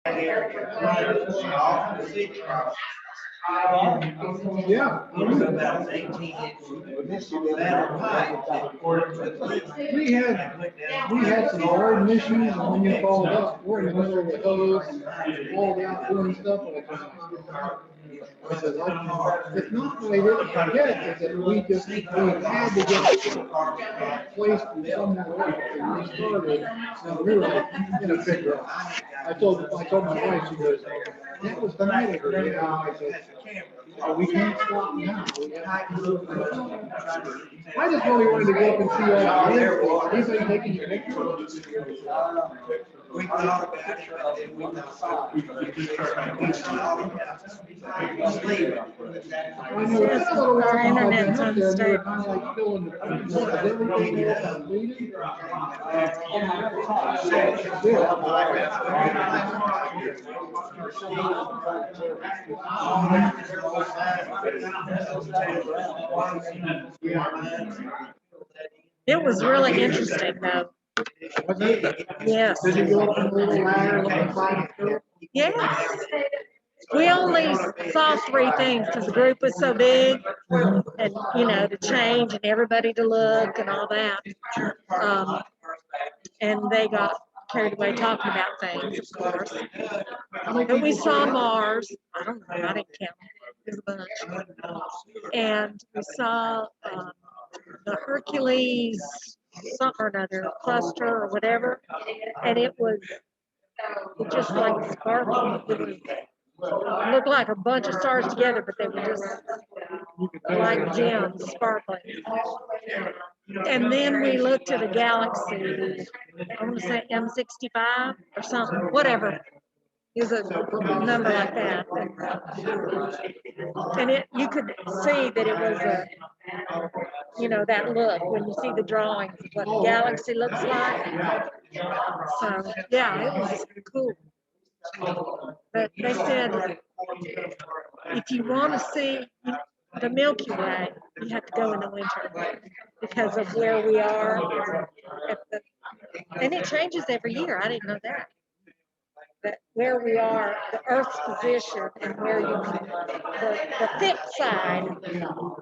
Yeah. We had some garden issues, and when you called up, we're in the middle of the hose, all out doing stuff. I said, it's not that I didn't forget, it's that we had to get placed in somewhere else, and we started, and we were in a big rush. I told my wife, she goes, that was the night of it, I said, we can't stop now. I just really wanted to go up and see all the kids. Anybody taking your pictures? We thought about it, and we thought. Our internet's unstable. Kind of like still in the. It was really interesting, though. Yes. Did you go up on a little ladder looking by? Yes. We only saw three things because the group was so big, and to change and everybody to look and all that. And they got carried away talking about things, of course. But we saw Mars. I don't know. I didn't count. It was a bunch. And we saw the Hercules something or another cluster or whatever, and it just like sparkled. It looked like a bunch of stars together, but they were just like gems sparkling. And then we looked at a galaxy, I want to say M65 or something, whatever. It was a number like that. And you could see that it was that look when you see the drawings of what the galaxy looks like. So, yeah, it was cool. But they said if you want to see the Milky Way, you have to go in the winter because of where we are. And it changes every year. I didn't know that. But where we are, the Earth's position, and where you can, the thick side,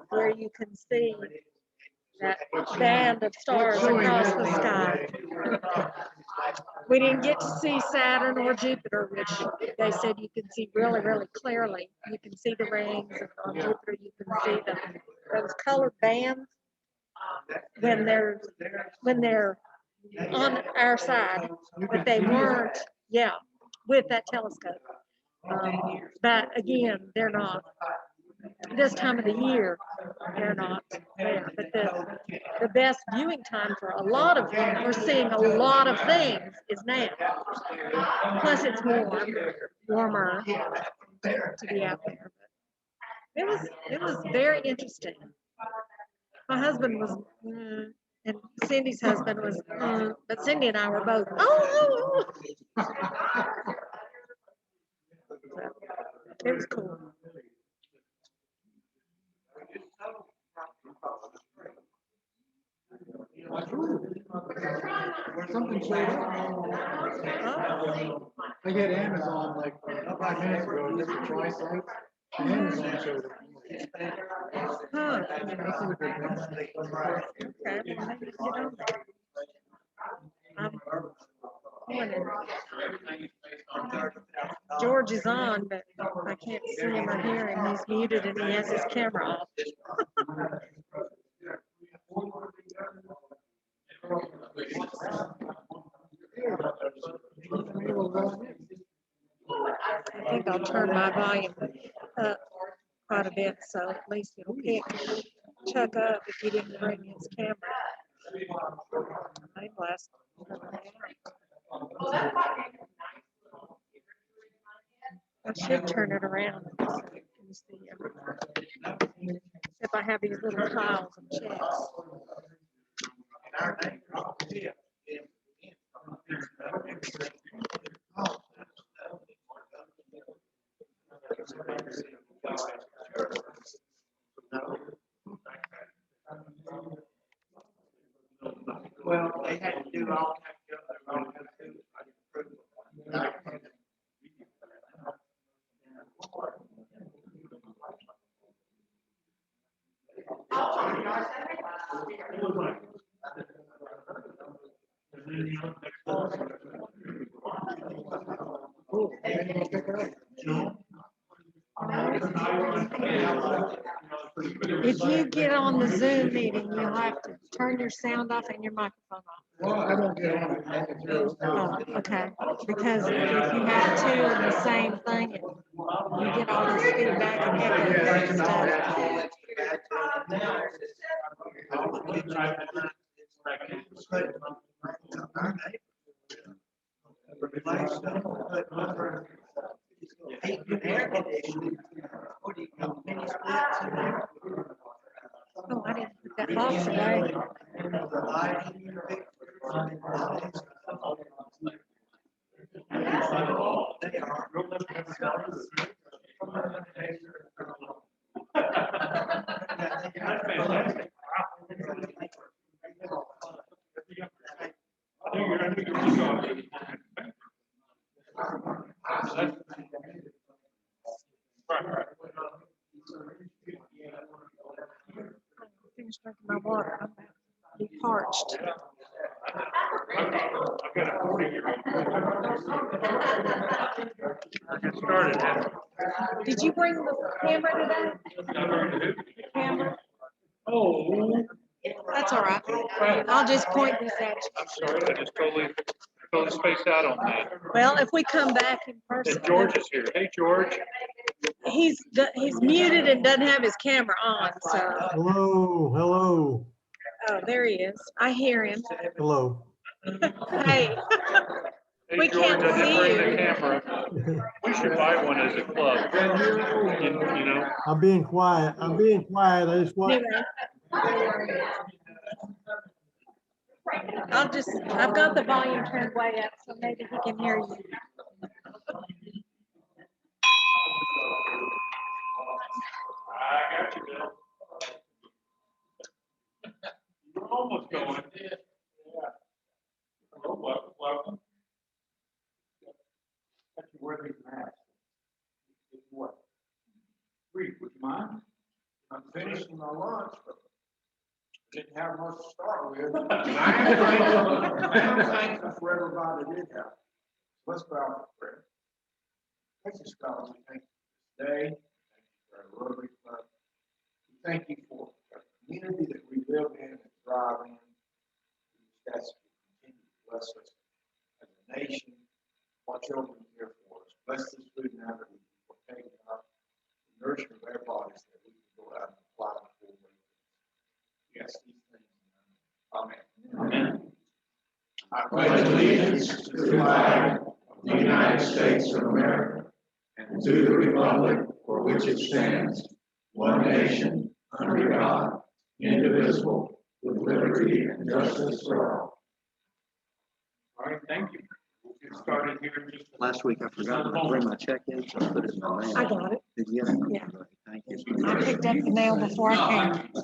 where you can see that band of stars across the sky. We didn't get to see Saturn or Jupiter, which they said you can see really, really clearly. You can see the rings, and on Jupiter you can see those colored bands when they're on our side, but they weren't. Yeah, with that telescope. But again, they're not. This time of the year, they're not there. But the best viewing time for a lot of them, we're seeing a lot of things, is now. Plus, it's warmer to be out there. But it was very interesting. My husband was, and Cindy's husband was, but Cindy and I were both, oh. So, it was cool. Something showed up. I had Amazon like 5 minutes ago just to try sites. Amazon showed up. Huh. Okay, well, maybe get on there. George is on, but I can't see him or hear him. He's muted and he has his camera off. I think I'll turn my volume up quite a bit, so at least it'll pick Chuck up if he didn't bring his camera. I blast. I should turn it around so you can see everything. If I have these little tiles of checks. Well, they had to do all kinds of They're gonna pick it up. If you get on the Zoom meeting, you'll have to turn your sound off and your microphone off. Well, I don't get on it. I can hear it. Oh, okay, because if you have two of the same thing, you get all this feedback and echo and stuff. Oh, I didn't put that box away. Finish drinking my water. I'm about to be parched. I've got a 40-year-old. I get started. Did you bring the camera today? Camera? Oh, That's all right. I'll just point this at you. I'm sorry, I just totally spaced out on that. Well, if we come back in person. And George is here. Hey, George. He's muted and doesn't have his camera on, so. Hello, hello, Oh, there he is. I hear him. hello. Hey. Hey, We George, can't I didn't see bring you. the camera. We should buy one as a club. You know, I'm being quiet. I just want, Anyway. I've got the volume turned way up, so maybe he can hear you. I got you, Bill. You're almost going. Yeah. Hello, welcome. Got you wear these masks. What? Reed, would you mind? I'm finishing my lunch, but didn't have much to start with. I'm thankful for everybody that did have. Let's bow for prayer. Precious God, we thank you for this day. Thank you for our Rotary Club. We thank you for our community that we live in and thrive in. We ask you to continue to bless us as a nation. Watch over and care for us. Bless this food now that we partake of. Nourishment of our bodies that we can go out and apply the full way. Yes, these things. Amen. Amen. I pledge allegiance to the flag of the United States of America and to the republic for which it stands, one nation, under God, indivisible, with liberty and justice for all. All right, thank you. We'll get started here in just a Last week I forgot to bring my check in, so I put it in my mail. I got it. Did you get it? Yeah. Thank you. I picked up the mail before I came.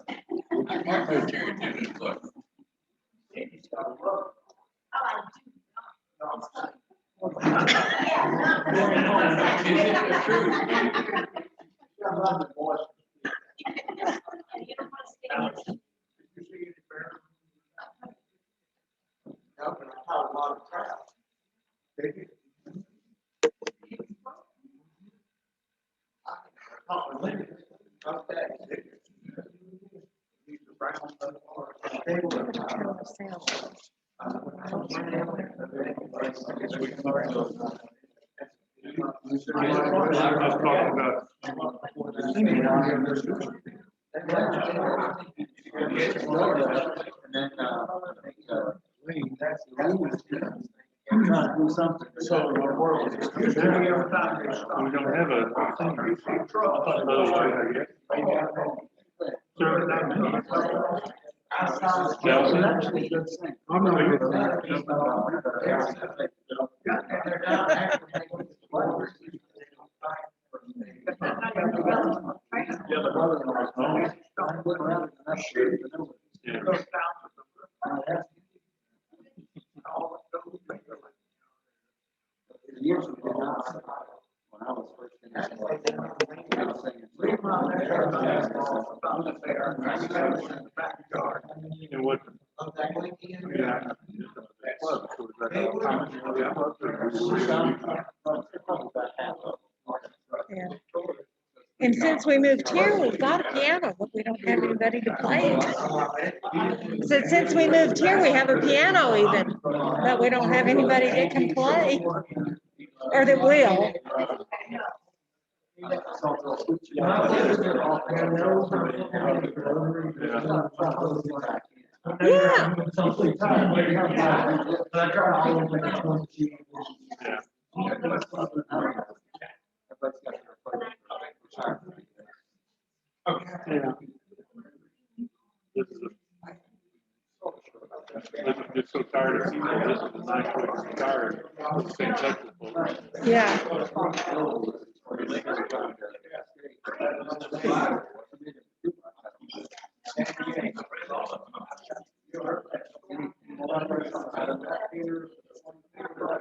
I'm just talking about. I'm trying to do something. So the world is. We don't have a. I'm not even. Years ago, when I was first in this world, I was saying, And what? Yeah. And since we moved here, we've got a piano, but we don't have anybody to play it. Since we moved here, we have a piano even, but we don't have anybody that can play, or that will. Yeah. Yeah. This is just so tired of people. This is a nice way to retire. Stay in touch with folks. Yeah.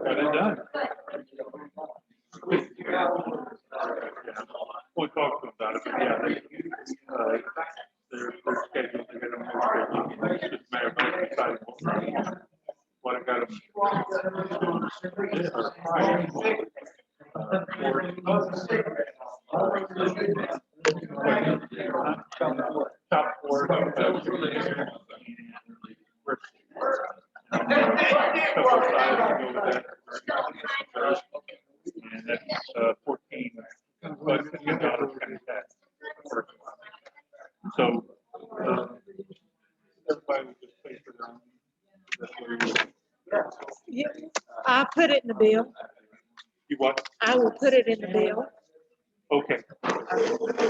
Got it done. We'll talk to them about it, but yeah, they're scheduled to get them scheduled. It's just a matter of deciding what I got them. Top four. And that's 14. But you got it fantastic. So everybody would just pay for their own. That's what Yeah. I put it in the bill. you what? I will put it in the bill Okay.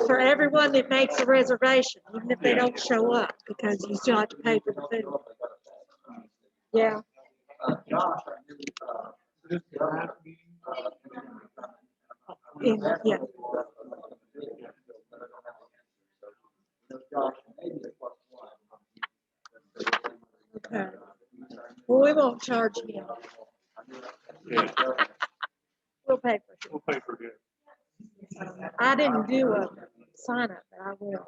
for everyone that makes a reservation, even if they don't show up, because you still have to pay for the food. Yeah. Yeah. Okay. Well, we won't charge you. Yeah. We'll pay for it. We'll pay for it. I didn't do a sign up, but I will,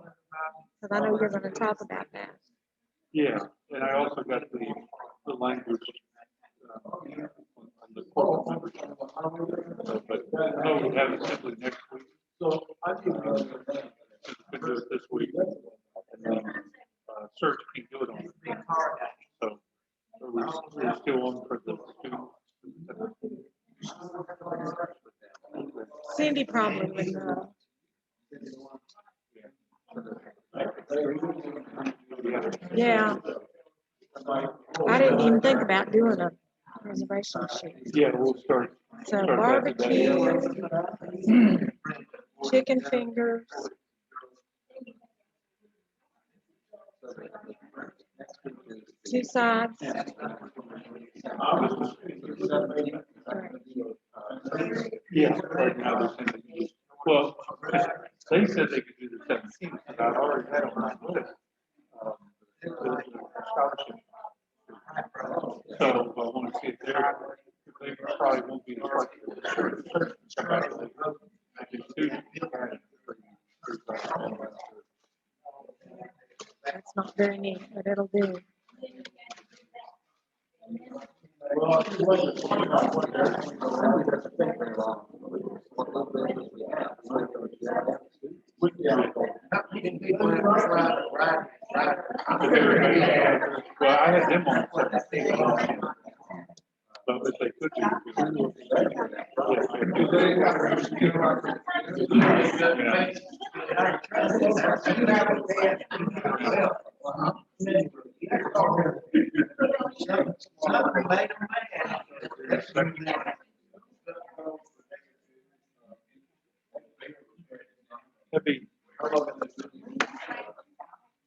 because I know you're going to talk about that. Yeah, and I also got the language on the corporate membership. But no, we have it simply next week. So I think we can do it this week. And then search can do it on the 10th. So we're still on for the students. Cindy probably would know. Yeah. I didn't even think about doing a reservation sheet. Yeah, we'll start. So start that today. barbecue, chicken fingers. Two sides. Yeah, right now they're sending. Well, they said they could do the 17th, and I've already had on my list. The scholarship. So I want to see if they probably won't be as That's not very neat, but it'll do. Well, I had them on 17th. But if they could do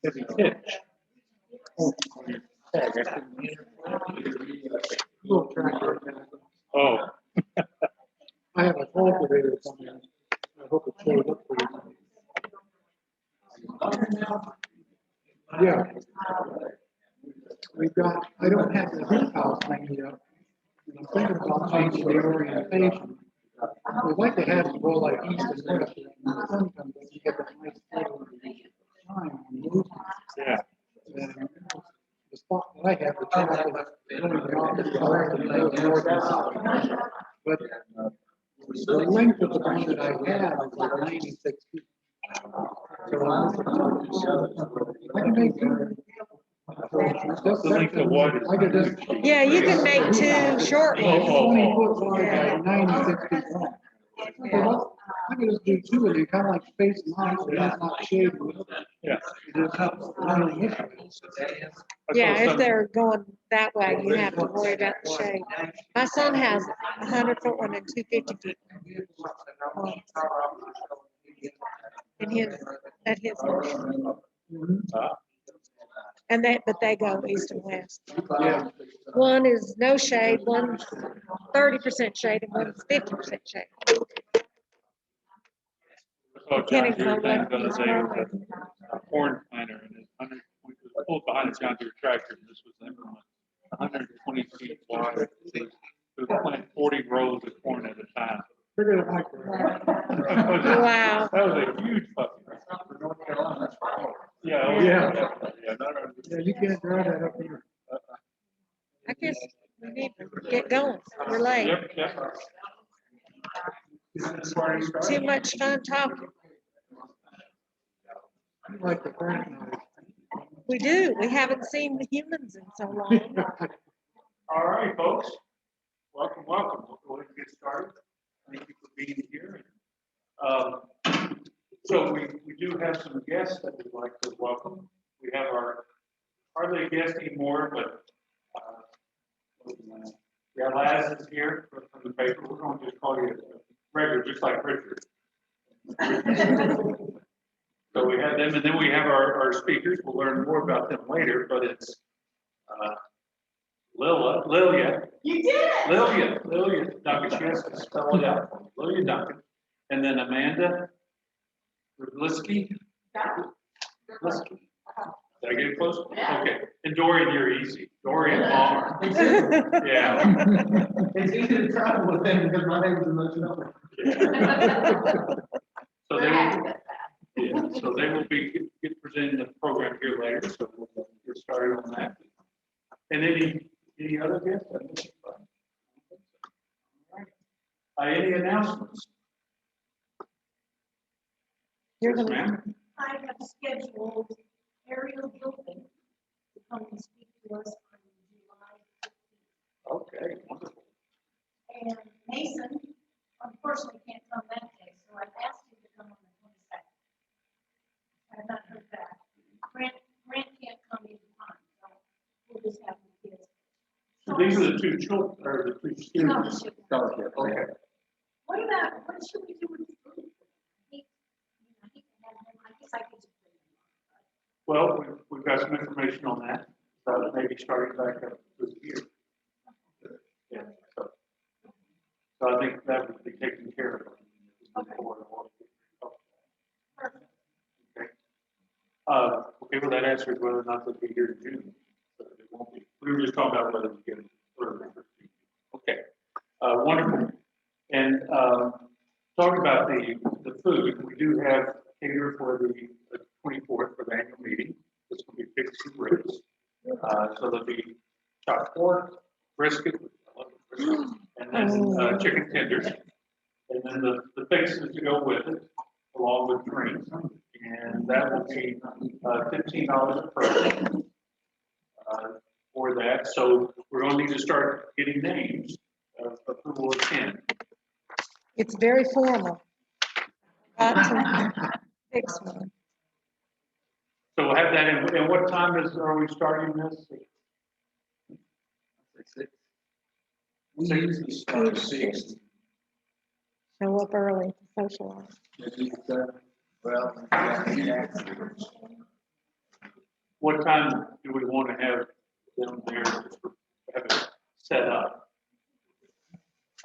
heavy pitch. Oh. I have a cultivator coming. I hope it shows up for you. Yeah. We've got, I don't have the hoop house thing yet. And I'm thinking about changing the orientation. We'd like to have it go like east and west. When the sun comes up, you get that nice time on the roof. Yeah. And the spot that I have, the chapel, going the opposite direction, goes north and south. But The length of the one that I have is like 96 feet. So I can make two. The length of what is? I could just. Yeah, you can make two short ones. 20 foot wide by 96 feet long. Okay, well, I could just do two of you, kind of like space them out, so it's not shaded. Yeah. You just have one in this way. Yeah, if they're going that way, you have to worry about the shade. My son has a 100-foot one and 250-foot. And at his house. And but they go east and west. Yeah. One is no shade, one's 30% shade, and one's 50% shade. So Kenny John Deere thing Cole, does a corn planter and it's pulled behind a John Deere tractor. And this was implement 120 feet wide. It would plant 40 rows of corn at a time. Figure it out. Wow. That was a huge puppy. Yeah. Oh, Yeah. Yeah. Yeah, you can't drive that up here. I guess we need to get going. We're late. Yep, yep. Too much fun talking. I like the current noise. We do. We haven't seen the humans in so long. All right, folks. Welcome, welcome. We'll go ahead and get started. Thank you for being here. So we do have some guests that we'd like to welcome. We have hardly a guest anymore, but Laz is here from the paper. We're going to just call you regular, just like Richard. So we have them, and then we have our speakers. We'll learn more about them later, but it's Lilia. You did it! Lilia Duncan. She has to spell it out. Lilia Duncan. And then Amanda Rublisky. Did I get it close? Okay. And Dorian, you're easy. Dorian Palmer. Yeah. It's easy to travel with them because my name is much known. So they will be get presenting the program here later. So we'll get started on that. And any other guests? Any announcements? You're Yes, gonna, ma'am. I have scheduled Ariel Gilpin to come and speak to us on July 15th. Okay, wonderful. And Mason, unfortunately, can't come that day, so I've asked him to come on the 22nd. I have not heard back. Grant can't come either time, so we'll just have the kids. So these are the two children, or the two students. Scholarship. Okay. What should we do with the food? He can have him, I guess I could just bring him on. Well, we've got some information on that. So maybe starting back up this year. Yeah. So I think that would be taken care of. Okay. Okay. Okay, well, that answers whether or not they'll be here in June. So it won't be. We were just talking about whether we get it earlier. Okay. Wonderful. And talking about the food, we do have cater for the 24th for the annual meeting. It's going to be fixed ribs. So there'll be chopped pork, brisket, and then chicken tenders. And then the fixes to go with it, along with drinks. And that will be $15 a person for that. So we're going to need to start getting names of who will attend. it's very formal. Got to fix one. So we'll have that in. And what time are we starting this? We usually start at 6. Show up early to socialize. Well, What time do we want to have them there to have it set up?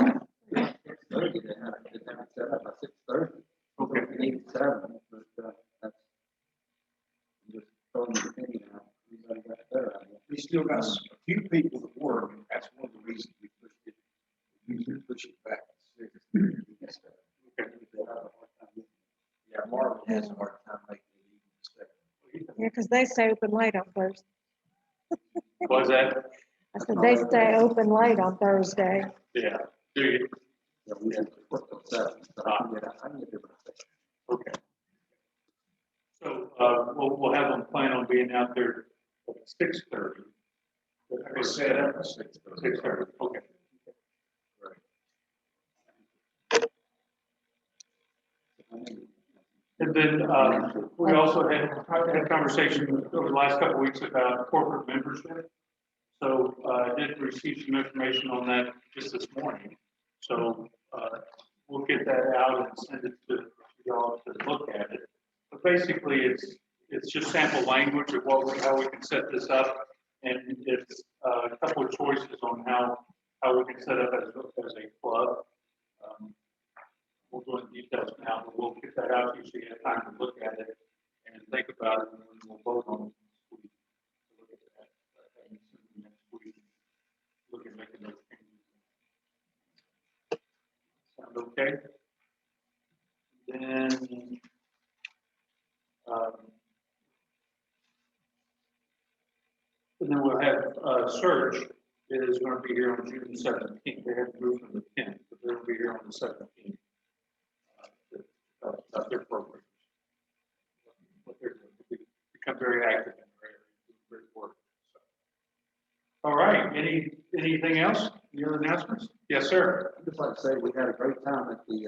6:30, they have it set up by 6:30. Okay. We need 7, but that's just throwing the opinion out. Anybody got better idea? we still got a few people that work, and that's one of the reasons we pushed it. We usually push it back to 6. Yeah, Marvin has a hard time making it even. Yeah, because they stay open late on Thursday. Was that? I said, they stay open late on Thursday. Yeah. Do you? Yeah, we have to work those 7, so I can get there by 6. Okay. So, we'll have them plan on being out there at 6:30. They set up at 6:30. 6:30, okay. And then, we also had conversation over the last couple of weeks about corporate membership. So, I did receive some information on that just this morning. So, we'll get that out and send it to y'all to look at it. But basically, it's just sample language of how we can set this up. And it's a couple of choices on how we can set up as a club. We'll go into details now, but we'll get that out to you so you have time to look at it and think about it, and then we'll vote on it next week. Look at that next week. Look at making those changes. Sound okay? Then, and then we'll have Surge is going to be here on June 17th. They have to move from the 10th, but they'll be here on the 17th. About their programs. What they're doing. They become very active in their area. Great work. So. All right. Anything else? Your announcements? Yes, sir. I'd just like to say we had a great time at the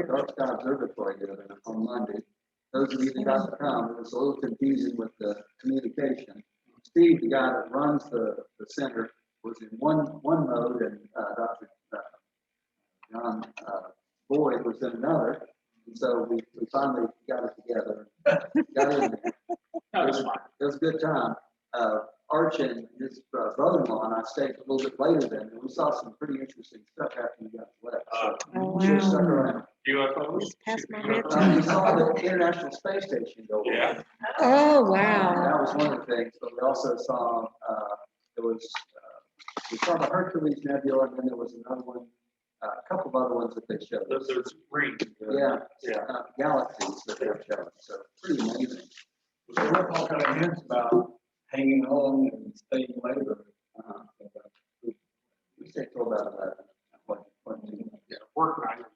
Dark Sky Observatory on Monday. Those of you that got to come, it was a little confusing with the communication. Steve, the guy that runs the center, was in one mode, and Dr. John Boyd was in another. And so we finally got it together, got in there. That was fine. It was a good time. Arch and his brother-in-law and I stayed a little bit later than, and we saw some pretty interesting stuff after we got left. So Oh, we should have stuck wow. around. UFOs? It's past my We bedtime. saw the International Space Station go over. Yeah. Oh, And wow. that was one of the things, but we also saw, we saw the Hercules Nebula, and then there was another one, a couple of other ones that they showed us. There's rings. Yeah, Yeah. galaxies that they showed us, so pretty amazing. So we're all kind of hints about hanging on and staying later. We stayed till about 11. Yeah. Work night.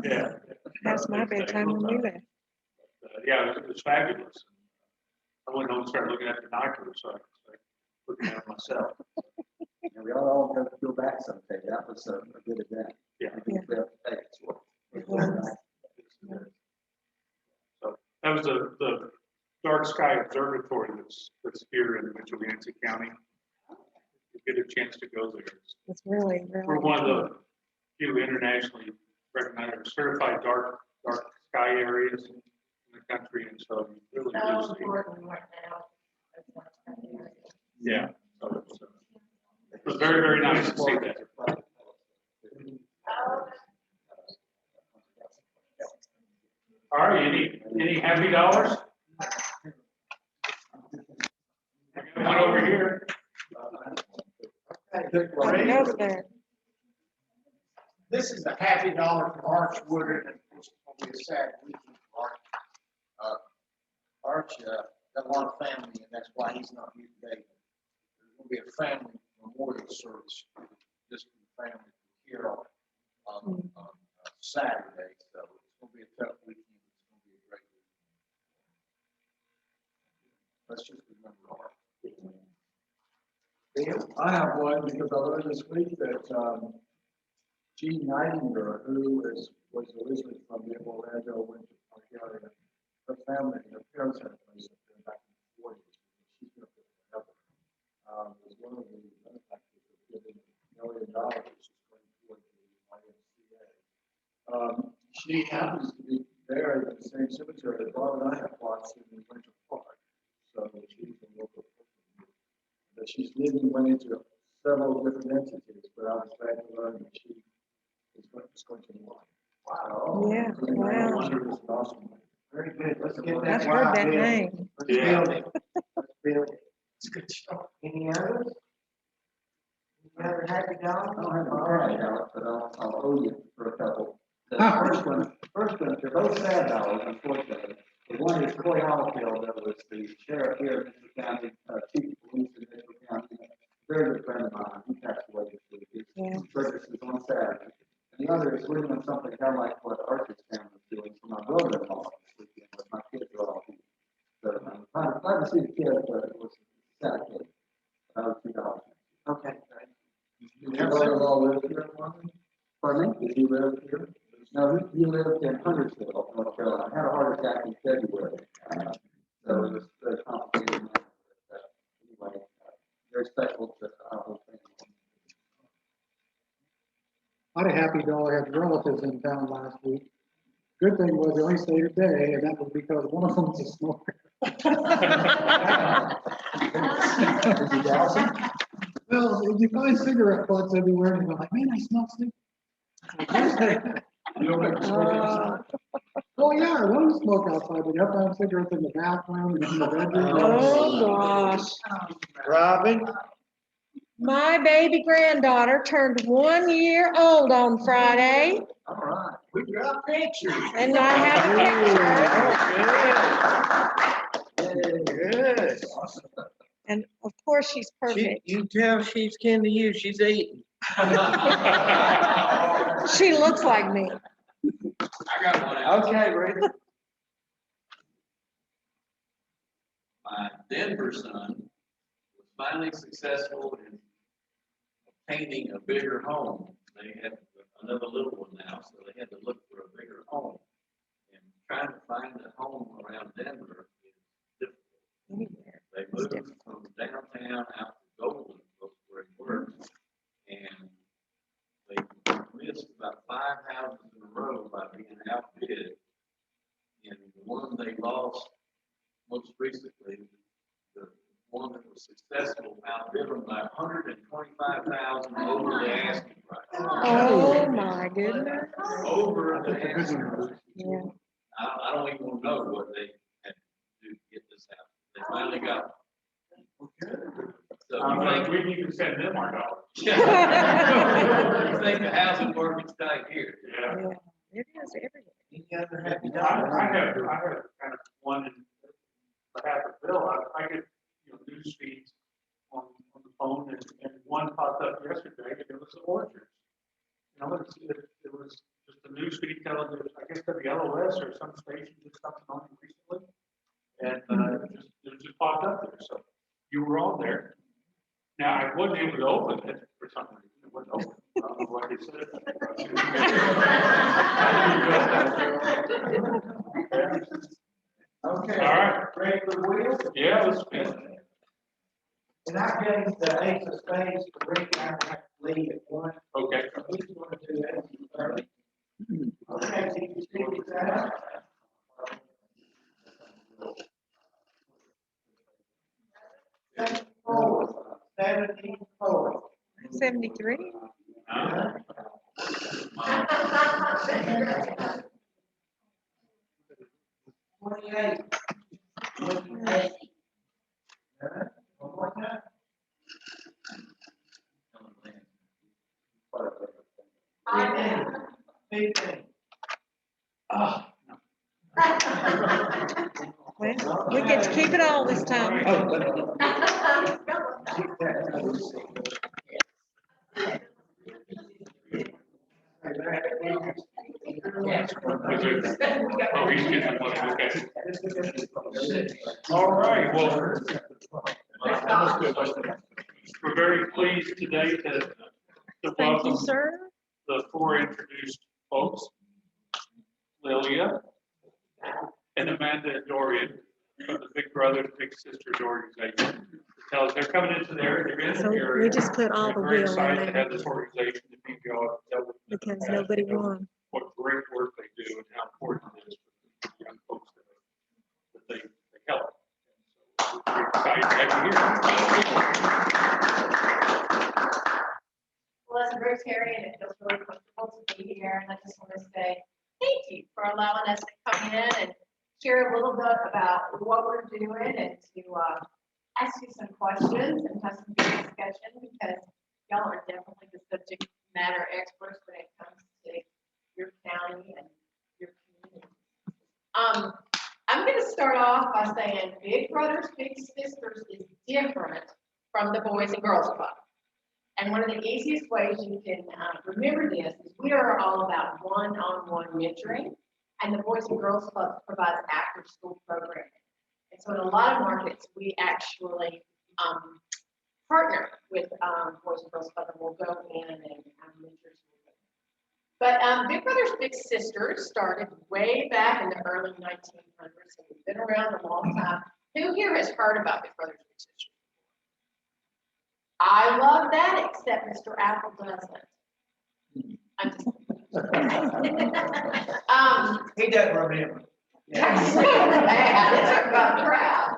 Yeah. Past my bedtime when we left. Yeah, it was fabulous. I went home and started looking at the binoculars, so I could start looking at it myself. And we all have to go back someday. That was a good event. Yeah. I think we have to pay as well. It was. So that was the Dark Sky Observatory that's here in Mitchell Yancey County. You get a chance to go there. It's really, We're really one of cool. the few internationally recognized certified dark sky areas in the country, and so you really do see. Yeah. So it was very, very nice to see that. All right, any happy dollars? One over here. Right over there. This is a happy dollar from Arch Woodard, and it's going to be a sad weekend for Arch. Arch got a lot of family, and that's why he's not here today. There's going to be a family memorial service just for the family here on Saturday, so it's going to be a tough weekend. It's going to be a great weekend. Let's just remember Arch. I have one because I learned this week that Jean Nightingale, who was originally from the Orlando, went to Park area. Her family, her parents had a place up there back in the 40s. She's been up there forever. Was one of the benefactors of giving $1 million she's going toward the YMCA. She happens to be buried in the same cemetery that Bob and I have plots in Winter Park. So she's a local person. That she's living went into several different entities, but I was glad to learn that she is going to one. Wow. Yeah, wow. Awesome. Very good. Let's get that. I've heard that build. name. Let's build it. Let's build it. It's good stuff. Any others? Any other happy I dollars? don't have a card out, but I'll owe you for a couple. The first one, they're both sad dollars, unfortunately. The one is Coy Hollifield, that was the sheriff here in Mitchell County, chief of police in Mitchell County. Very good friend of mine. He passed away this week. His service is on Saturday. And the others, we're doing something kind of like what Archie's family's doing for my brother-in-law this weekend, but my kids are all here. So I'm glad to see the kids, but it was sad kid. I was $2. Okay. Your brother-in-law lives here in London? Pardon me? Did he live here? No, he lived in Huntersville, North Carolina. I had a heart attack in February. So it was very complicated. Anyway, very special to our whole family. I had a happy dog, I had relatives in town last week. Good thing was they only stayed a day, and that was because one of them's a smoker. Is he Dawson? Well, you find cigarette butts everywhere, and you're like, man, I smell cigarettes. You don't make a smoke. Oh, yeah, I love to smoke outside, but you have to have cigarettes in the bathroom and in the bedroom. Oh, gosh. Robin? My baby granddaughter turned 1 year old on Friday, All right. We got pictures. and I have a picture. Good. And of course, she's perfect. You tell she's kin to you, she's eating. She looks like me. I got one out. Okay, Rick. My Denver son was finally successful in obtaining a bigger home. They had another little one now, so they had to look for a bigger home. And trying to find a home around Denver is difficult. Anywhere. They moved from downtown out to Golden, where he works, and they missed about 5 houses in a row by being outbid. And the one they lost most recently, the one that was successful, outbid them by $125,000 over the asking price. Oh, my goodness. Over the asking one. price. Yeah. I don't even know what they had to do to get this house. They finally got it. So I think we need to send them our dollars. yeah. You think the housing market's tight here? Yeah. Yeah, it is everywhere. Any other happy I dog? have kind of one in behalf of Bill. I get, news feeds on the phone, and one popped up yesterday, and it was the orchards. It was just a news feed telling us, I guess the LOS or some station did something on it recently, and it just popped up there. So you were on there. Now, I wasn't able to open it for some reason. It wasn't open. I don't know what it said. Okay. All right. Ready for the wheel? Yeah, let's spin. And I gave the ace of spades to Rick, I have to leave at 1. Okay. So who's going to do that? Okay, so you stick it out. 74. 73? 28. 28. One more time. 15. Ah, Well, we get to keep it all this time. oh, he's getting one. Okay. All right. Well, we're very pleased today to Thank welcome you, sir. the 4 introduced folks, Lilia and Amanda and Dorian from the Big Brothers Big Sisters organization. Tell us they're coming into their So area. we just put all the We're very wheel excited on to there have this organization to be y'all tell them because nobody won. what great work they do and how important it is for the young folks that they help. So we're excited to have you Well, as a Rotarian, it feels really comfortable to be here, and I just want to say thank you for allowing us to come in and share a little bit about what we're doing and to ask you some questions and have some good discussion, because y'all are definitely the subject matter experts when it comes to your county and your community. I'm going to start off by saying Big Brothers Big Sisters is different from the Boys and Girls Club. And one of the easiest ways you can remember this is We are all about one-on-one mentoring, and the Boys and Girls Club provides after-school programming. And so in a lot of markets, we actually partner with Boys and Girls Club, and we'll go in and have mentors. But Big Brothers Big Sisters started way back in the early 1900s, and we've been around a long time. Who here has heard about Big Brothers Big Sisters? I love that, except Mr. Apple doesn't. I'm just He doesn't remember. That's bad. It's about proud.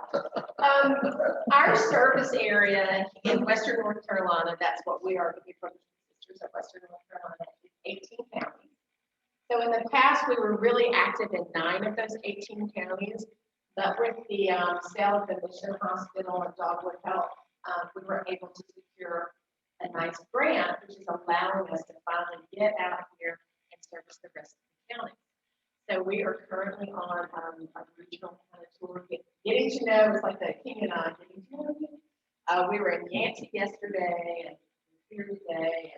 Our service area in Western North Carolina, that's what we are, the Big Brothers Big Sisters of Western North Carolina, is 18 counties. So in the past, we were really active in 9 of those 18 counties, but with the sale of the Mission Hospital and Dogwood Health, we were able to secure a nice grant, which is allowing us to finally get out here and service the rest of the county. So we are currently on a regional kind of tour, getting to know, it's like the King and I, getting to know you. We were in Yancey yesterday and here today.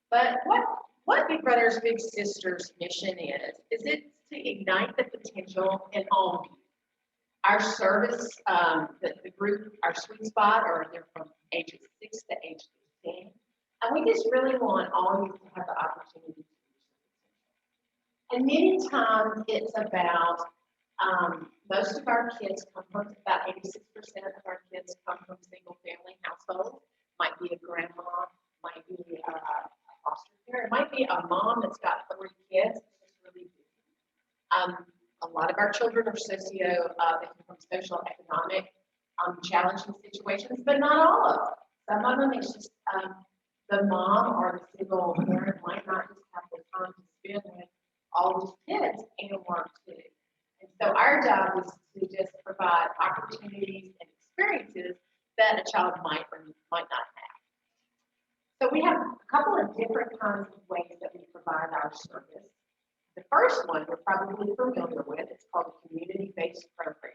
But what Big Brothers Big Sisters mission is it to ignite the potential in all youth. Our service, the group, our sweet spot, they're from ages 6 to age 15. And we just really want all youth to have the opportunity to reach. And many times it's about, most of our kids come from, about 86% of our kids come from single family households. Might be a grandma, might be a foster care, it might be a mom that's got 3 kids, it's just really busy. A lot of our children are they come from social, economic, challenging situations, but not all of them. Some of them, it's just the mom or the single parent might not just have the time to spend with all these kids and work too. And so our job is to just provide opportunities and experiences that a child might or might not have. So we have a couple of different kinds of ways that we provide our service. The first one you're probably familiar with, it's called a community-based program.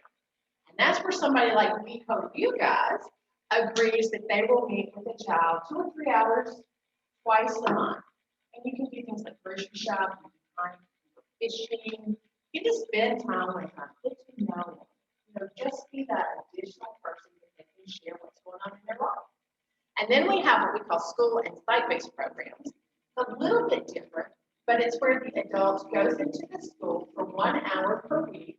And that's where somebody like me, you guys, agrees that they will meet with a child 2 or 3 hours twice a month. And you can do things like grocery shop, you can go fishing, you just spend time with them, get to know them. Just be that additional person that they can share what's going on in their life. And then we have what we call school and site-based programs. It's a little bit different, but it's where the adult goes into the school for 1 hour per week.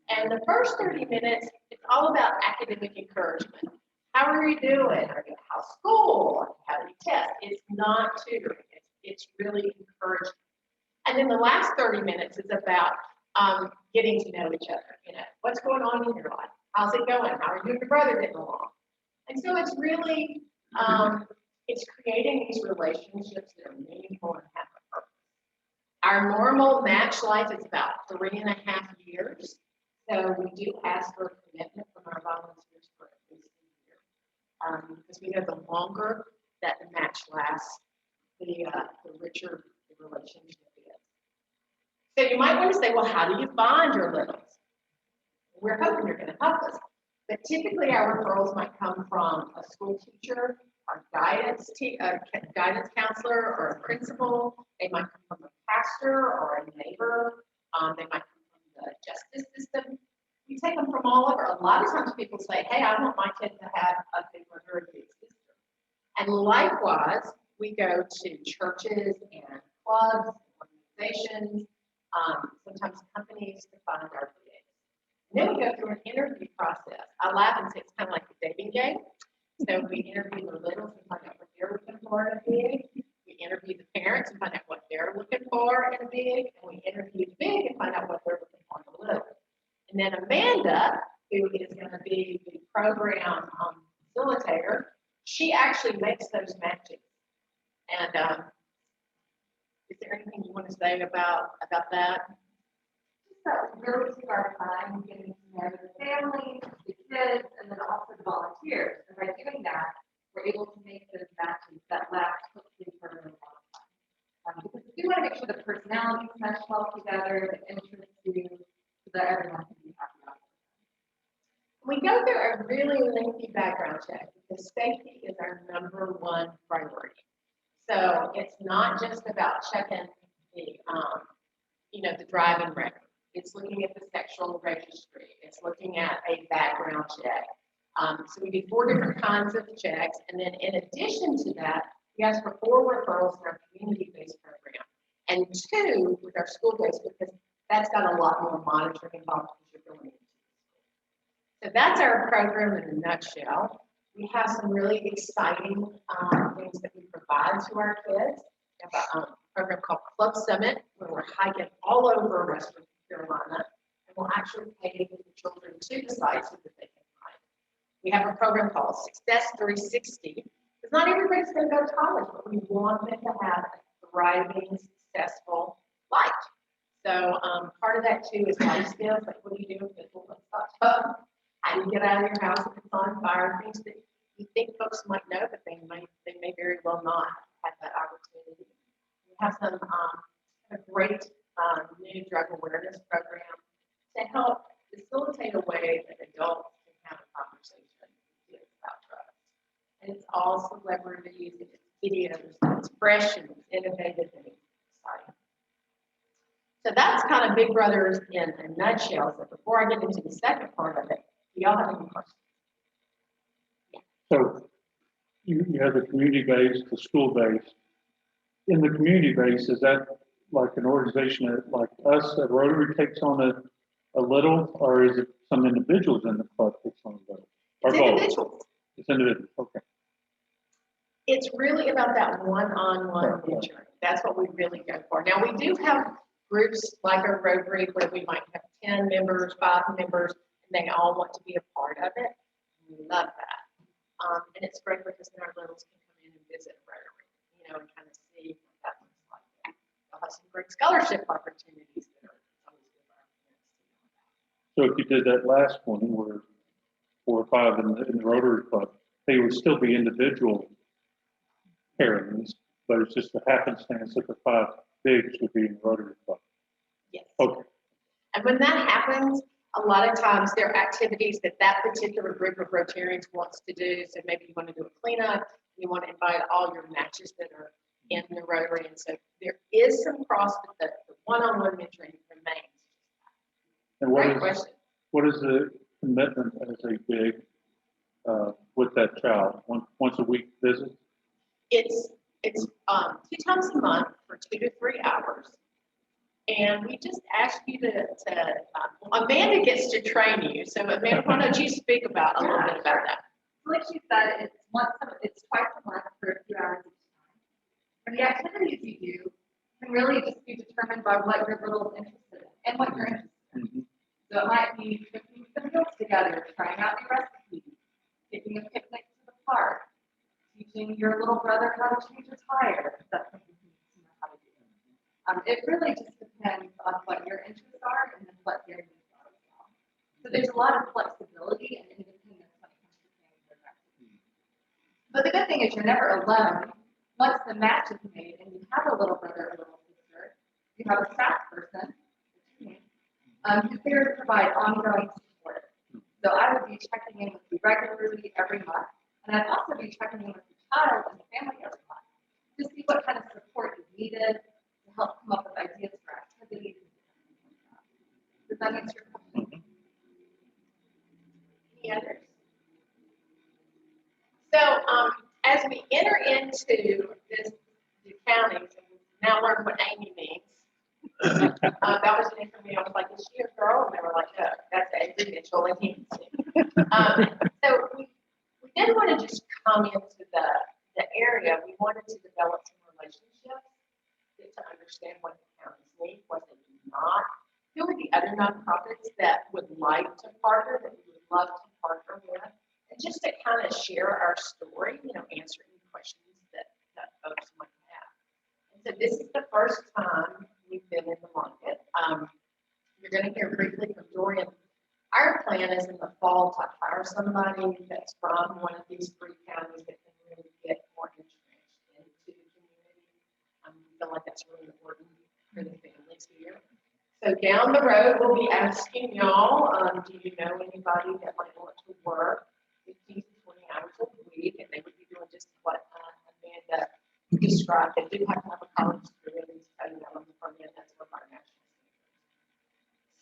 And the first 30 minutes, it's all about academic encouragement. How are you doing? How's school? How do you test? It's not tutoring. It's really encouraging. And then the last 30 minutes is about getting to know each other. What's going on in your life? How's it going? How are you and your brother getting along? And so it's really, it's creating these relationships that are meaningful and have a purpose. Our normal match life is about 3.5 years. So we do ask for a commitment from our volunteers for at least a year. Because we know the longer that the match lasts, the richer the relationship is. So you might want to say, well, how do you find your littles? We're hoping you're going to help us. But typically our referrals might come from a school teacher, our guidance counselor, or a principal. They might come from a pastor or a neighbor. They might come from the justice system. We take them from all over. A lot of times people say, hey, I want my kid to have a big brother or a big sister. And likewise, we go to churches and clubs, organizations, sometimes companies to find our kids. And then we go through an interview process. I laugh and say it's kind of like a dating game. So we interview the littles and find out what they're looking for in a big. We interview the parents and find out what they're looking for in a big. And we interview the big and find out what they're looking for in a little. And then Amanda, who is going to be the program facilitator, she actually makes those matches. And is there anything you want to say about that? So where we start by getting to know the families, the kids, and then also the volunteers. And by doing that, we're able to make those matches that last hopefully for a long time. Because we want to make sure the personalities mesh well together, the interests do, so that everyone can be happy. We go through a really lengthy background check because safety is our #1 priority. So it's not just about checking the, the driving record. It's looking at the sexual registry. It's looking at a background check. So we do 4 different kinds of checks. And then in addition to that, we ask for 4 referrals in our community-based program and 2 with our school-based, because that's got a lot more monitoring involved because you're going into the school. So that's our program in a nutshell. We have some really exciting things that we provide to our kids. We have a program called Club Summit, where we're hiking all over Western Carolina, and we'll actually take the children to the sites so that they can hike. We have a program called Success 360, because not everybody's going to go to college, but we want them to have a thriving, successful life. So part of that too is life skills, like what do you do if it's hot? How do you get out of your house if it's on fire? Things that you think folks might know, but they may very well not have that opportunity. We have some a great new drug awareness program to help facilitate a way that adults can have a conversation with kids about drugs. And it's all celebrities, it's videos, it's fresh and it's innovative and exciting. So that's kind of Big Brothers in a nutshell. So before I get into the second part of it, do y'all have any questions? So you have the community-based, the school-based. In the community-based, is that like an organization that, like us at Rotary, takes on a little, or is it some individuals in the club takes on a little? Or It's both? individuals. It's individuals, okay. It's really about that one-on-one mentoring. That's what we really go for. Now, we do have groups like a Rotary where we might have 10 members, 5 members, and they all want to be a part of it. We love that. And it's great because then our littles can come in and visit Rotary, and kind of see what that looks like. They'll have some great scholarship opportunities that are always good for our parents to know about. So if you did that last one, where 4 or 5 in the Rotary Club, they would still be individual pairings, but it's just a happenstance that the 5 bigs would be in the Rotary Club. Yes. Okay. And when that happens, a lot of times there are activities that particular group of Rotarians wants to do. So maybe you want to do a cleanup, you want to invite all your matches that are in the Rotary. And so there is some cross, but the one-on-one mentoring remains. And Great question. what is the commitment as a big with that child? Once a week visit? It's 2 times a month for 2 to 3 hours. And we just ask you to Amanda gets to train you. So Amanda, why don't you speak about a little bit about that? Like she said, it's twice a month for a few hours each time. And the activities you do can really just be determined by what your little is interested in and what you're interested in. Mm-hmm. So it might be cooking some meals together, trying out new recipes, taking a picnic to the park, teaching your little brother how to change a tire. That's something you know how to do. It really just depends on what your interests are and then what their needs are as well. So there's a lot of flexibility and independence when it comes to planning their activities. But the good thing is you're never alone. Once the match is made and you have a little brother or little sister, you have a staff person who's there to provide ongoing support. So I would be checking in with you regularly every month, and I'd also be checking in with the child and the family every month to see what kind of support is needed to help come up with ideas for activities. Does that answer your question? Any others? So as we enter into this county, now learn what Amy means. That was new for me. I was like, is she a girl? And they were like, no, that's Amy Mitchell and he. So we didn't want to just come into the area. We wanted to develop some relationships, get to understand what the counties need, what they do not. Who are the other nonprofits that would like to partner, that we would love to partner with, and just to kind of share our story, answer any questions that folks might have. And so this is the first time we've been in the market. You're going to hear briefly from Dorian. Our plan is in the fall to hire somebody that's from one of these 3 counties that can really get more entrenched into the community. We feel like that's really important for the families here. So down the road, we'll be asking y'all, do you know anybody that might want to work 15 to 20 hours a week? And they would be doing just what Amanda described, they do have to have a college degree, at least, on the front end, that's what our national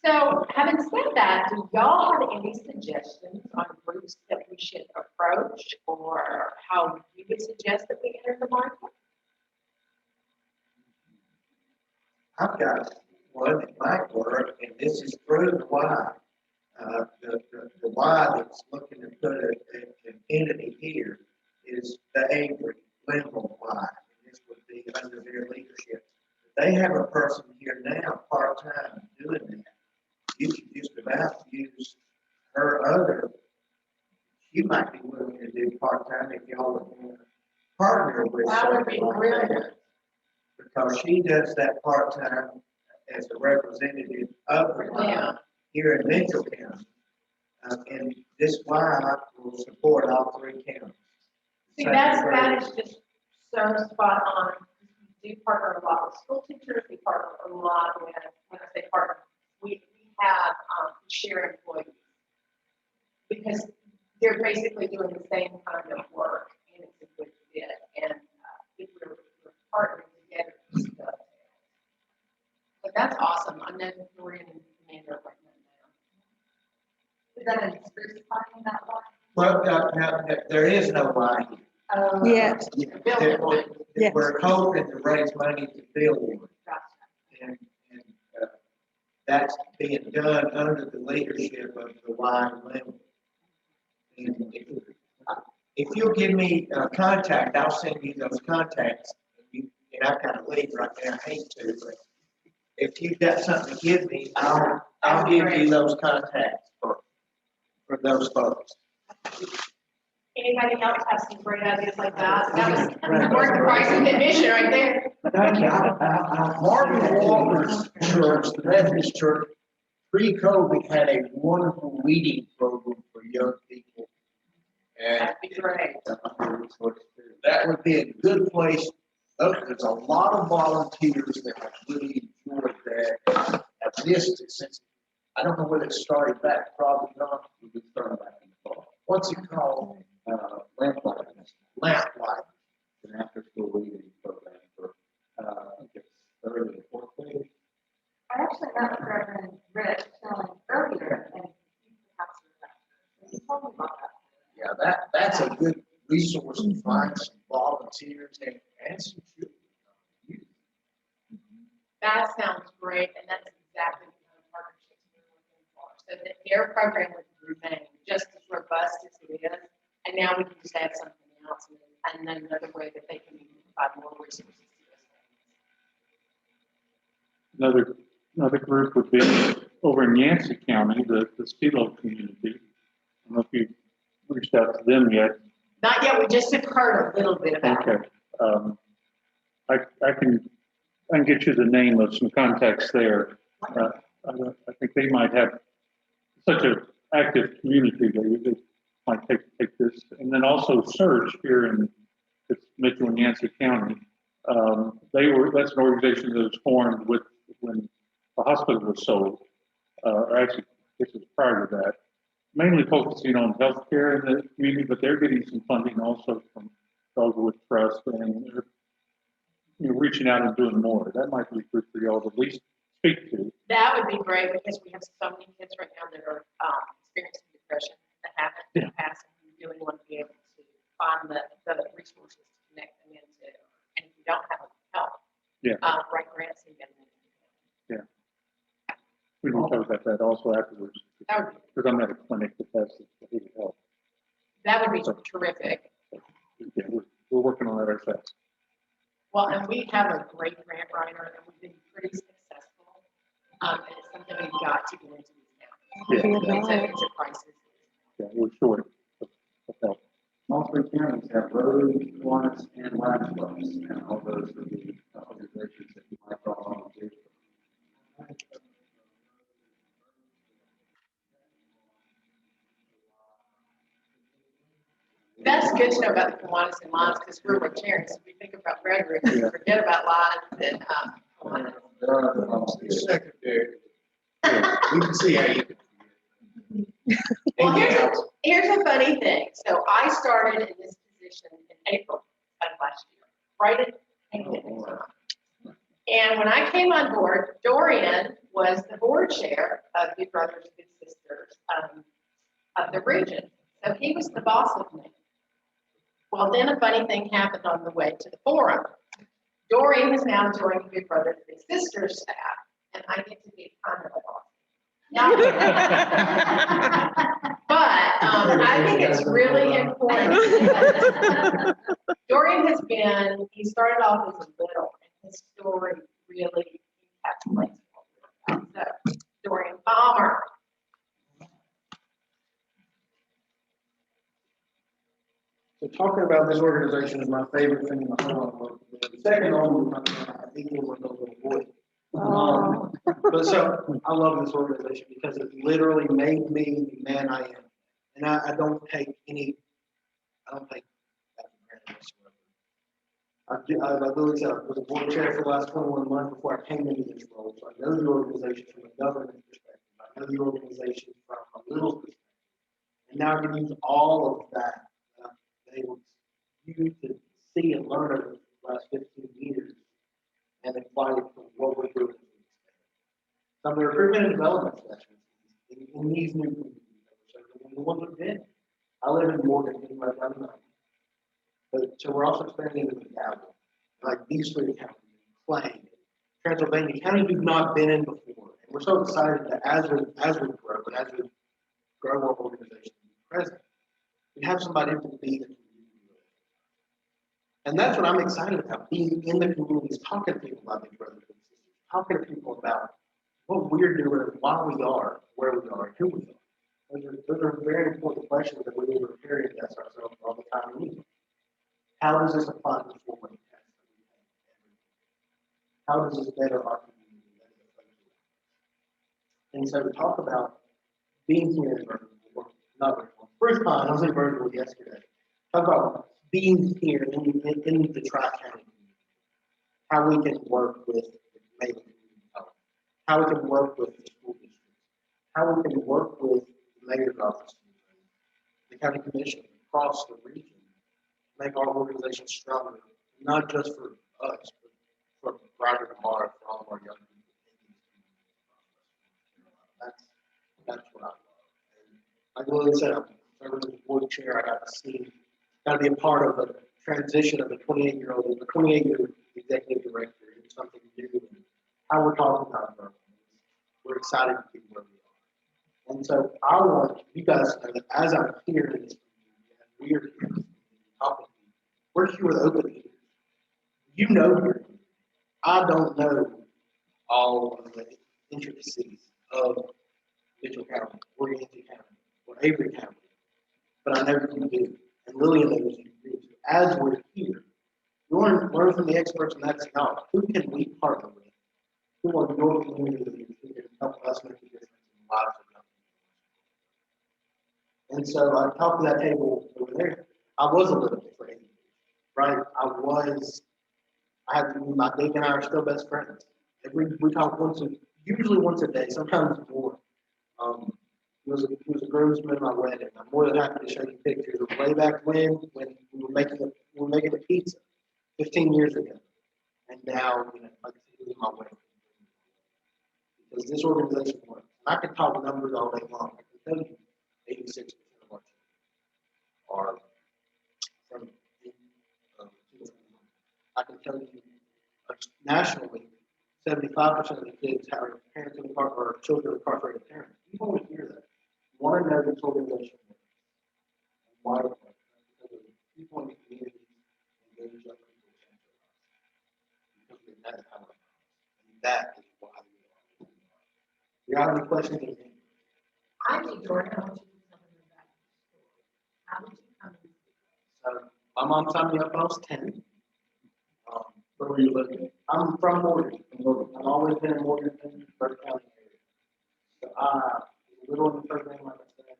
standards. So, having said that, do y'all have any suggestions on groups that we should approach, or how you would suggest that we enter the market? I've got one that might work, and this is through the Y. The Y that's looking to put an entity here is the Avery Linville Y. And this would be under their leadership. They have a person here now, part-time, doing that. You should just about use her other. She might be willing to do part-time if y'all would want to partner with. That would be something like brilliant. that. Because she does that part-time as a representative of the Y Yeah. here in Mitchell County. And this Y will support all three counties. See, that is just so spot on. We do partner a lot with school teachers, we partner a lot with, when I say partner, we have, share employees. Because they're basically doing the same kind of work, and it's a good fit, and, if we're partnering together, it's good. But that's awesome, I know we're in Commander right now. Is that a Spruce finding that one? Well, now, there is no Y here. Yeah. Building one. Yes. We're hoping to raise money to build one. Gotcha. And that's being done under the leadership of the Y level. And if you'll give me a contact, I'll send you those contacts. And I've got to leave right now, I hate to, but if you've got something to give me, I'll give you those contacts for those folks. Anybody else have some great ideas like that? That was worth the price of admission right there. Thank you. Marvin Walker's church, the Methodist church, pre-COVID had a wonderful reading program for young people. And That'd be great. that would be a good place. There's a lot of volunteers that have really enjoyed that. I've missed it since, I don't know whether it started back, probably not. We've been starting back in the fall. What's it called? Lamplight. Lamplight. An after-school reading program for, I think it's third and fourth grade. I actually met with Reverend Rich Schilling earlier, and he told me about that. Yeah, that's a good resource to find some volunteers and some children. That sounds great, and that's exactly the kind of partnerships we're looking for. So that their program would remain just as robust as it is, and now we can just add something else, and then another way that they can provide more resources to us. Another group would be over in Yancey County, the Stilo community. I don't know if you've reached out to them yet. Not yet, we just have heard a little bit about it. Okay. I can get you the name of some contacts there. I think they might have such an active community that they might take this. And then also Search here in Mitchell and Yancey County. That's an organization that was formed when the hospital was sold, or actually, this was prior to that, mainly focusing on healthcare in the community, but they're getting some funding also from Dogwood Trust, and they're reaching out and doing more. That might be good for y'all to at least speak to. That would be great, because we have so many kids right now that are experiencing depression that haven't in the past, and we really want to be able to find the resources to connect them into. And if you don't have help, write grants and get them. Yeah. We can talk about that also afterwards, because I'm at a clinic that has this help. That would be terrific. Yeah, we're working on that ourselves. Well, and we have a great grant writer, and we've been pretty successful. And it's something we've got to get into these now. It's a crisis. Yeah, we're short of help. All three counties have Rotary, Kiwanis, and Lions Clubs, and all those are the organizations that you might draw on to. That's good to know about the Kiwanis and Lions, because we're Rotarians. So we think about Rotary, we forget about Lions and Kiwanis. There are the volunteers. Secretary. We can see how you. Well, here's a funny thing. So I started in this position in April of last year, right And when I came on board, Dorian was the board chair of Big Brothers Big Sisters of the region. So he was the boss of me. Well, then a funny thing happened on the way to the forum. Dorian has now joined Big Brothers Big Sisters staff, and I get to be kind of a boss. Not really. But I think it's really important. Dorian he started off as a little, and his story really encapsulates what we're about. So, Dorian Palmer. So talking about this organization is my favorite thing in the whole world. The second only, I think it was a little boy. But so I love this organization because it literally made me the man I am. And I don't take that for granted whatsoever. I literally said I was a board chair for the last 21 months before I came into this role. So I know the organization from a governance perspective. I know the organization from a little perspective. And now I can use all of that able you to see and learn over the last 15 years and apply it to what we're doing. So I'm the recruitment and development specialist in these new communities. So the ones we've been. I live in Morgan, right down the mountain. But so we're also expanding into the county. Like these three counties, Clay, Transylvania counties we've not been in before. And we're so excited that as we grow, and as we grow our organization present, we have somebody who can be the community. And that's what I'm excited about, being in the communities, talking to people about Big Brothers and Sisters, talking to people about what we're doing, why we are, where we are, who we are. Those are very important questions that we need to prepare and ask ourselves all the time. How does this apply to the forward test? How does this better our community? And so to talk about being here in Virginia, not Virginia, Spruce Pine, I was in Virginia yesterday. Talk about being here in the Tri-County community, how we can work with maybe community health, how we can work with the school districts, how we can work with the mayor's office, the county commission across the region, make our organization stronger, not just for us, but for brighter tomorrow for all of our young people in these communities. That's what I love. And like Lily said, I'm serving as board chair. I got to be a part of the transition of the 28-year executive director into something new. And how we're talking about it. We're excited to be where we are. And so I want you guys to know that as I'm here in this community, we're here talking to you, we're here with open ears. You know you're here. I don't know all of the intricacies of Mitchell County, or Yancey County, or Avery County, but I know you do. And Lillian knows you do. As we're here, we want to learn from the experts, and that's not who can we partner with? Who are your community leaders who can help us make a difference in the lives of young people? And so I talked to that table over there. I was a little afraid, right? My Dave and I are still best friends. We talk usually once a day, sometimes more. He was a groomsman at my wedding. I'm more than happy to show you pictures of way back when we were making a pizza 15 years ago. And now, like I said, he was my wedding. Because this organization works. I can talk numbers all day long. I can tell you 86% of our children are from I can tell you nationally, 75% of the kids have parents in the car or children incarcerated parents. You want to hear that. You want to know this organization works. And why it works. Because of people in the community engage young people to change their lives. Because we have how it works. And that is why we are. Do you have any questions? I think Jordan, I want you to tell me about your story. How did you come in? So my mom signed me up when I was 10. Where were you living? I'm from Morgan. I've always been in Morgan, Burke County area. So I was a little in the program, like I said.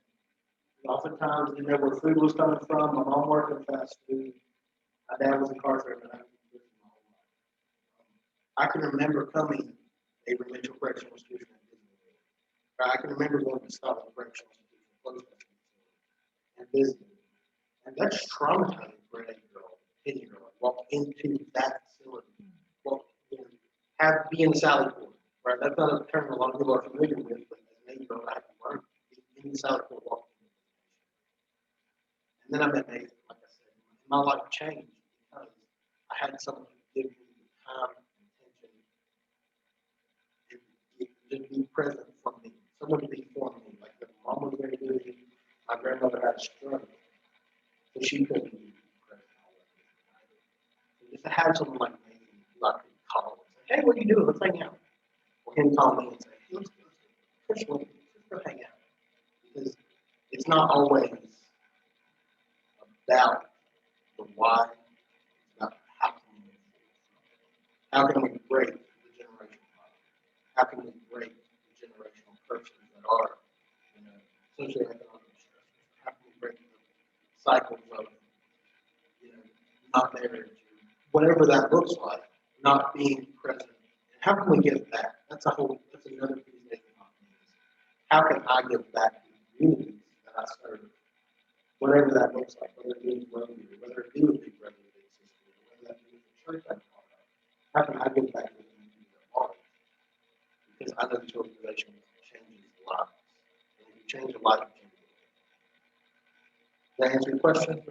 Oftentimes, didn't know where food was coming from. My mom worked in fast food. My dad was incarcerated. I can remember coming to Avery Mitchell Correctional Institution. I can remember going to Scotland Correctional Institution and visiting. And that's traumatizing for an 8-year-old, 10-year-old. Walk into that facility be in the Sally Port, right? That's not a term a lot of people are familiar with, but as an 8-year-old, I had to learn be in the Sally Port walking. And then I met Nathan, like I said, my life changed because I had someone who gave me the time and attention and just be present for me, someone to be for me. Like the mom was very good, my grandmother had a stroke, so she couldn't be present. So just to have someone like Nathan who I could call and say, hey, what are you doing? Let's hang out. Or him call me and say, hey, let's go hang out. Because it's not always about the why, it's about how can we break the generational poverty? How can we break the generational curses that are, socioeconomic stressors? How can we break the cycles of, not marriage, whatever that looks like, not being present? And how can we give back? That's another piece of it. How can I give back to the communities that I serve? Whatever that looks like, whether it be Rotary, whether it be with Big Brother, Big Sister, whether that be with the church I'm part of. How can I give back to the community at large? Because I know this organization changes lives. And if you change a life, you change the world. Does that answer your question?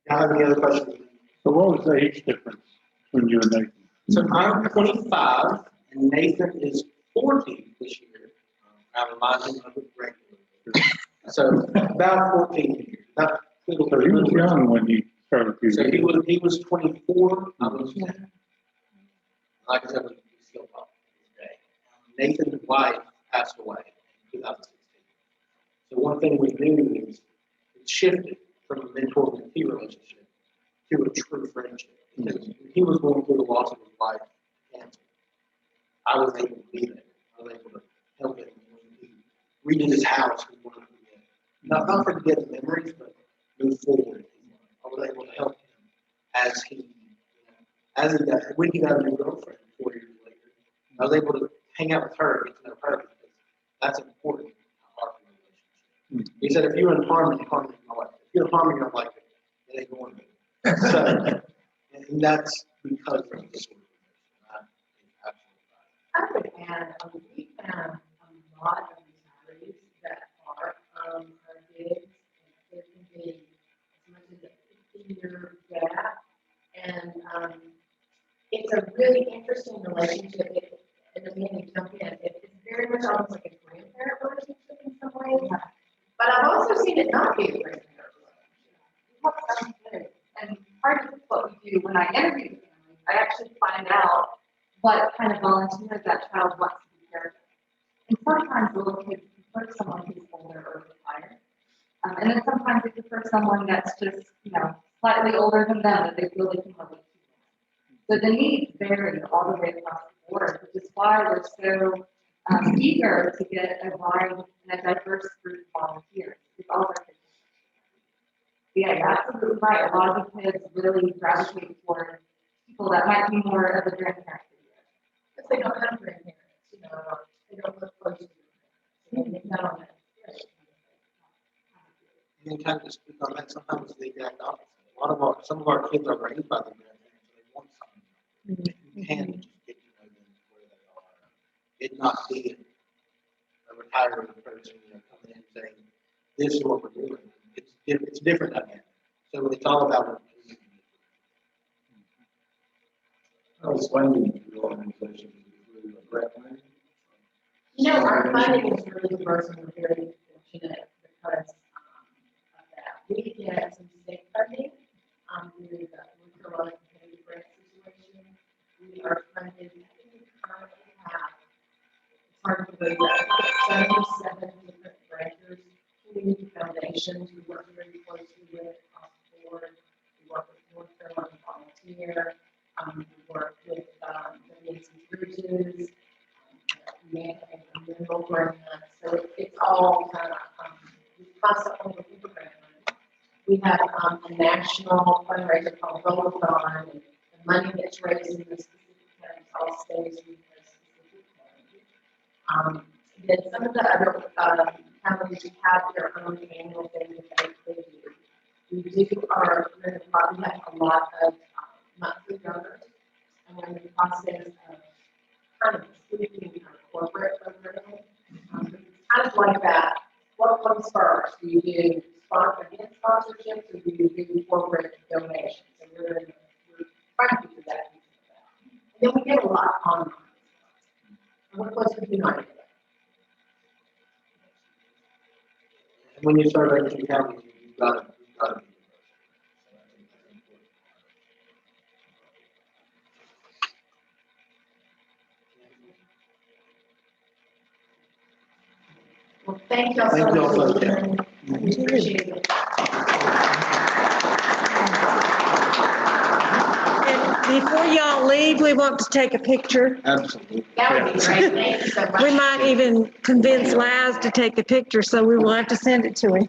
Y'all have any other questions? So what was the age difference between you and Nathan? So I'm 25, and Nathan is 40 this year. I remind him of it regularly. So about 14 years. About So he was young when you started. So he was 24. I was 10. Like I said, we still talk today. Nathan's wife passed away in 2016. So one thing we knew is it shifted from a mentor-mentee relationship to a true friendship. Because when he was going through the loss of his wife, cancer, I was able to be there. I was able to help him when he redid his house. We wanted to forget. Not forget the memories, but move forward. I was able to help him when he got a new girlfriend 4 years later. I was able to hang out with her, get to know her, because that's important in our relationship. He said, if you're in harmony, harmony is my life. If you're in harmony, I'm like, it ain't going to. So, and that's because of this organization. I would add, we found a lot of retirees that are our kids, and there can be as much as a 50-year gap. And it's a really interesting relationship. And again, you jump in. It's very much almost like a grandparent relationship in some ways. But I've also seen it not be a grandparent relationship. And part of what we do when I interview the family, I actually find out what kind of volunteers that child wants to be cared for. And sometimes little kids prefer someone who's older or retired. And then sometimes they prefer someone that's just, slightly older than them that they feel they can relate to. So the needs vary all the way across the board, which is why we're so eager to get a wide and a diverse group of volunteers with all of our kids. Yeah, you're absolutely right. A lot of the kids really gravitate toward people that might be more of a grandparent. Because they don't have grandparents, they don't look close to them. And kind of to speak on that, sometimes the exact opposite. Some of our kids are raised by their grandparents, so they want something. You can just get to know them where they are. It not be a retired person, coming in and saying, this is what we're doing. It's different dynamic. So it's all about what the community is. How is funding for the organization? Is it grant money? Our funding is really diverse and we're very fortunate because of that. We get some state funding through the Rotary grant situation. We are funded, I think we currently have, it's hard to believe that, 77 different grantors, community foundations we work very closely with across the board. We work with North Carolina Volunteer. We work with the Spruce, mineral grant. So it's all kind of constantly looking for grant money. We have a national fundraiser called Roll-a-thon, and the money that's raised in the specific counties all stays with the specific county. Then some of the other counties have their own annual thing that they do. We have a lot of monthly donors. in the process of kind of tweaking our corporate program. Kind of like that, what comes first? Do you do sponsorships or do you do corporate donations? And we're trying to do that. And then we get a lot online. And what was the United? When you start at the county, you've got to. Well, thank y'all so Thank y'all so much. much. We appreciate it. And before y'all leave, we want to take a picture. Absolutely. That would be great. Thank you so much. We might even convince Laz to take the picture, so we will have to send it to him.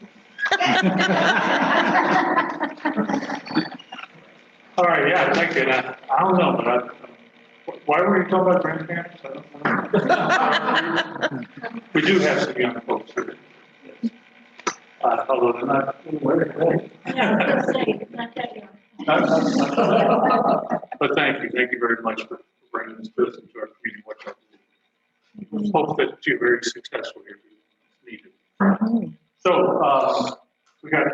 All right, yeah, thank you. And I don't know, but why were you talking about grandparents? I don't know. We do have some young folks here. Although they're not. But thank you very much for bringing this business to our community. What y'all do. Hope that you're very successful here. Needed. So, we got, I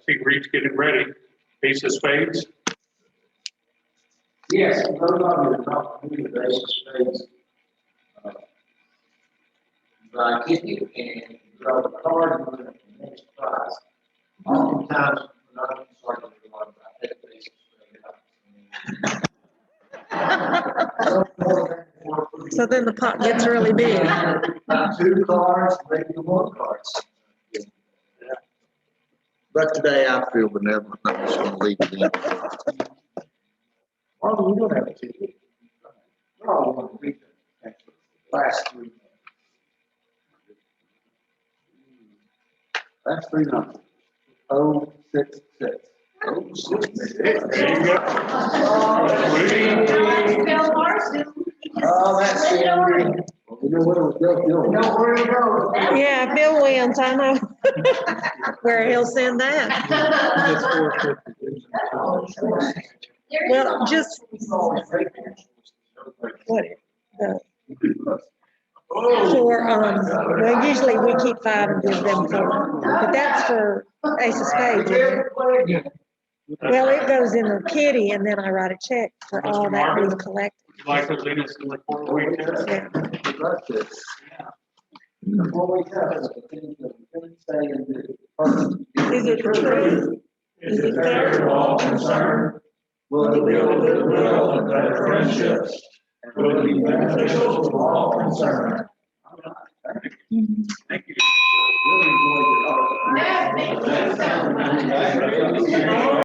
think Reed's getting ready. Ace of spades. Yes, those of you that talk to me today, spades. I get you and draw the card and win the next prize. Oftentimes, when I'm starting to do one, I take the ace of spades. So then the pot gets really big. 2 cards, maybe 1 cards. But today I feel benevolent, I'm just gonna leave it in. Oh, we don't have to. We're all one week. Last 3. That's 3 numbers. 066. There you go. Oh, that's it. You know what it was built, You know where to go. Yeah, Bill wins, I know. Where he'll send that. Well, just what, well, usually we keep 5 and give them 4, but that's for Ace of Spades, isn't it? Well, it goes in the kitty and then I write a check for all that we've collected. Like to lead us in the 4-week test? Yeah. Is it true? Is it fair to all concerned? Will it build goodwill and better friendships? Will it be beneficial to all concerned? Thank you. Really enjoyed it. Thank you so much.